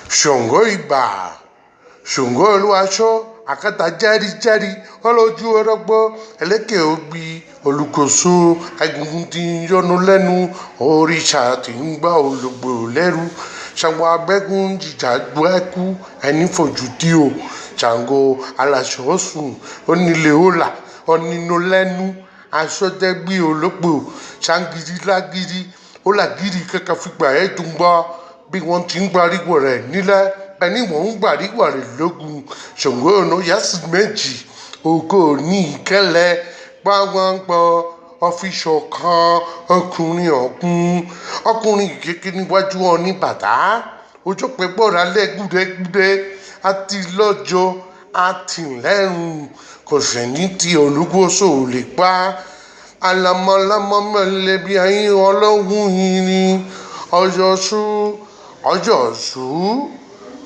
Ṣàngó ìgbà Ṣàngó olúwaṣọ àkàtà járijári ọlójú ọrọgbọ ẹlẹ́kẹ̀ ògbì olùkóso egungun tí ń yọnu lẹ́nu òrìṣà tí ń gbá ológbò lẹ́rú Ṣàngó abẹ́gun jìjà gbọ́ ẹkú ẹni fojú dí o Ṣàngó aláṣọ̀ọ́sùn onílé ọ̀la ọ̀nínú lẹ́nu aṣọ́jẹ́gbé ológbò ṣàǹgìrì lágìrì ọ̀làgìrì kẹ́kẹ́ fìgbà ẹ̀ dùn gbọ́ bí wọ́n ti ń gbàríwò rẹ̀ nílẹ̀ ẹni wọ́n ń gbàríwò rẹ̀ lógun Ṣàngó ọ̀nà yásì méjì ògo ní ìkẹlẹ̀ gbàngbàngbọ̀ ọ̀fíìsì kan ọkùnrin ọkùnrin kékeré níwájú wọn ní bàtà ojú pẹ̀pọ̀ rálẹ̀ gbúdẹ́gbúdẹ́ àti lọ́jọ́ àti lẹ́rùn kò sẹ́ni tí olúkóso ò lè pa alamọ́lámọ́ mẹ́lẹ́bí ayé ọlọ́run yìí ní ọjọ́sù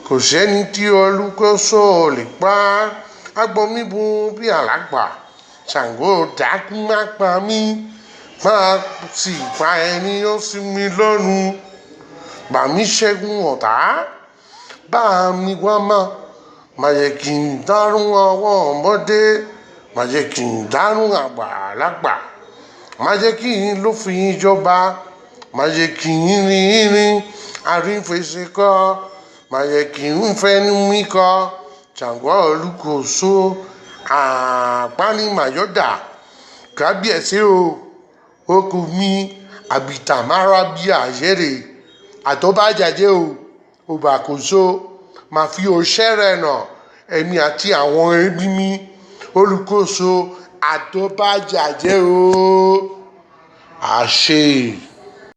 kò sẹ́ni tí olúkóso ò lè pa agbọ̀míbu bí alàgbà Ṣàngó dákú má pa mí máa sì pa ẹni ó sì mí lọ́rùn bá mi ṣẹ́gun ọ̀tá bá mi wá má yẹ kí n dárún ọwọ́ ọmọdé má yẹ kí n dárún àgbàlagbà má yẹ kí n lófin ìjọba má yẹ kí n rìn àrífẹsẹ̀ kọ́ má yẹ kí n fẹ́nu mi kọ́ Ṣàngó olúkóso àpánimáyọ̀dà kábíyèsí o okù mi àbìtàmárà bíi àṣẹrè àtọ́bàjáde o òbàkóso máa fi òṣẹ́ rẹ̀ nà èmi àti àwọn ẹbí mi olùkóso àtọ́bàjáde o àṣẹ.